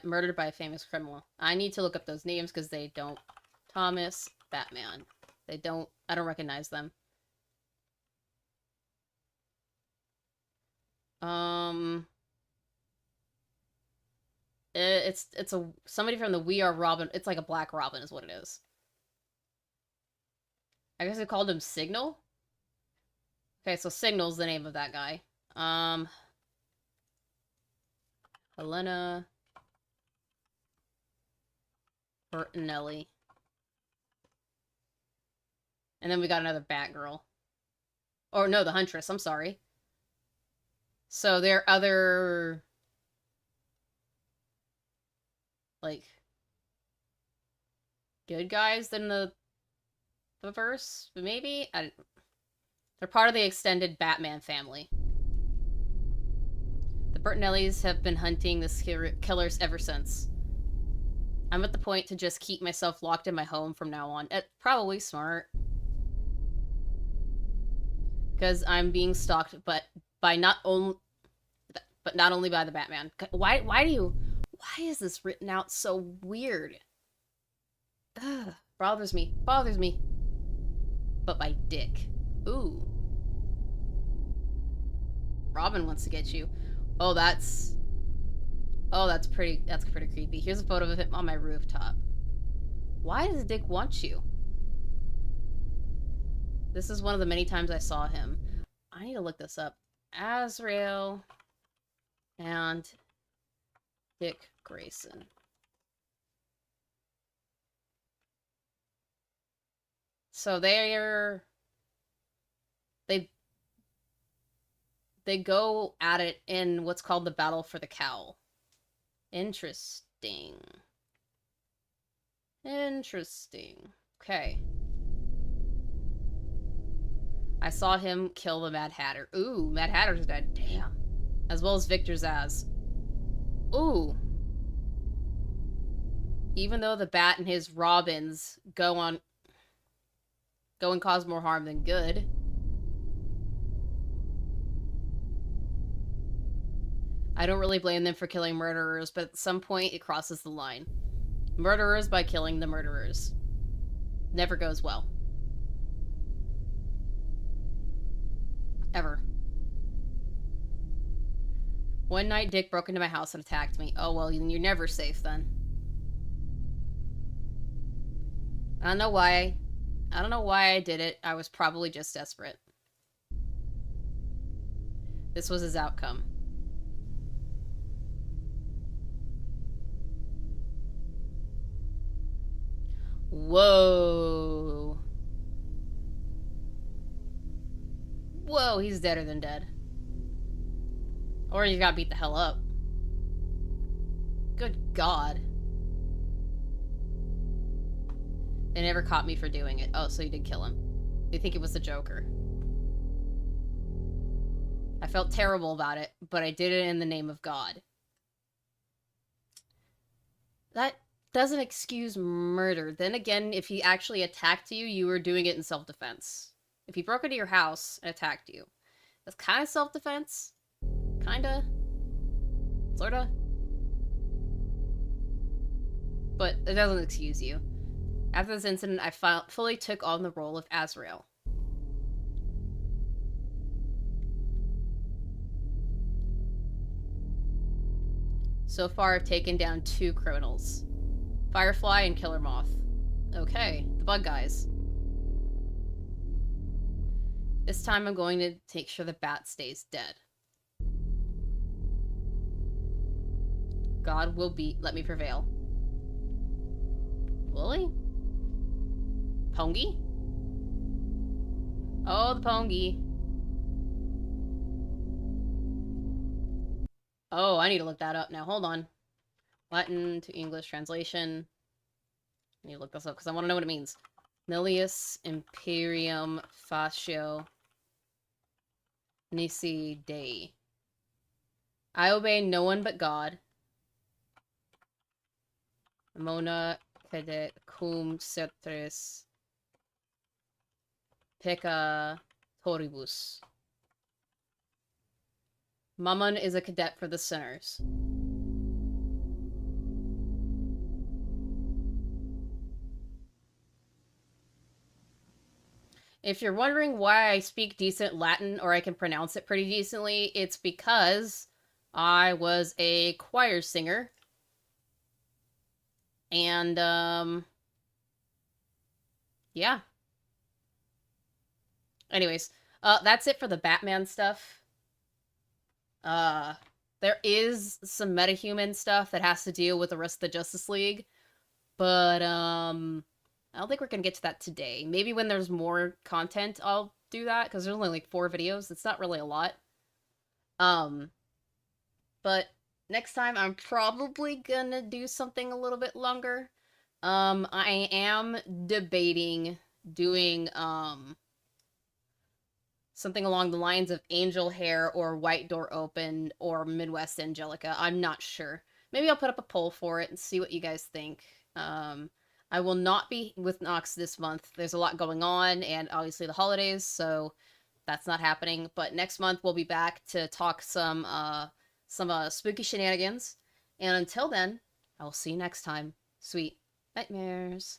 murdered by a famous criminal. I need to look up those names because they don't. Thomas, Batman. I don't recognize them. It's somebody from the We Are Robin. It's like a Black Robin is what it is. I guess they called him Signal? Okay, so Signal's the name of that guy. Helena Bertinelli. And then we got another Batgirl. Or no, the Huntress, I'm sorry. So there are other, like, good guys than the verse? Maybe? They're part of the extended Batman family. The Bertinellis have been hunting the killers ever since. I'm at the point to just keep myself locked in my home from now on. Probably smart. Because I'm being stalked, but not only by the Batman. Why is this written out so weird? Ugh, bothers me. But by Dick. Ooh. Robin wants to get you. Oh, that's pretty creepy. Here's a photo of him on my rooftop. Why does Dick want you? This is one of the many times I saw him. I need to look this up. Azrael and Dick Grayson. So they go at it in what's called the Battle for the Cowl. Interesting. Okay. I saw him kill the Mad Hatter. Ooh, Mad Hatter's dead. Damn. As well as Victor Zsasz. Ooh. Even though the Bat and his Robins go and cause more harm than good. I don't really blame them for killing murderers, but at some point it crosses the line. Murderers by killing the murderers. Never goes well. Ever. One night, Dick broke into my house and attacked me. Oh, well, you're never safe then. I don't know why. I don't know why I did it. I was probably just desperate. This was his outcome. Whoa. Whoa, he's deader than dead. Or you got beat the hell up. Good God. They never caught me for doing it. Oh, so you did kill him. They think it was the Joker. I felt terrible about it, but I did it in the name of God. That doesn't excuse murder. Then again, if he actually attacked you, you were doing it in self-defense. If he broke into your house and attacked you, that's kind of self-defense. Kinda. Sorta. But it doesn't excuse you. After this incident, I fully took on the role of Azrael. So far, I've taken down 2 criminals. Firefly and Killer Moth. Okay, the bug guys. This time I'm going to make sure the bat stays dead. God will let me prevail. Will he? Pongi? Oh, the Pongi. Oh, I need to look that up now. Hold on. Latin to English translation. I need to look this up because I want to know what it means. Nullius Imperium Fascio Nisi Dei. I obey no one but God. Mona fede cum certres pecca toribus. Mammon is a cadet for the sinners. If you're wondering why I speak decent Latin or I can pronounce it pretty decently, it's because I was a choir singer. And, yeah. Anyways, that's it for the Batman stuff. There is some metahuman stuff that has to deal with the rest of the Justice League, but, I don't think we're gonna get to that today. Maybe when there's more content, I'll do that, because there's only, like, 4 videos. It's not really a lot. But next time, I'm probably gonna do something a little bit longer. I am debating doing, something along the lines of Angel Hair or White Door Open or Midwest Angelica. I'm not sure. Maybe I'll put up a poll for it and see what you guys think. I will not be with Nox this month. There's a lot going on, and obviously the holidays, so that's not happening. But next month we'll be back to talk some spooky shenanigans. And until then, I will see you next time. Sweet nightmares.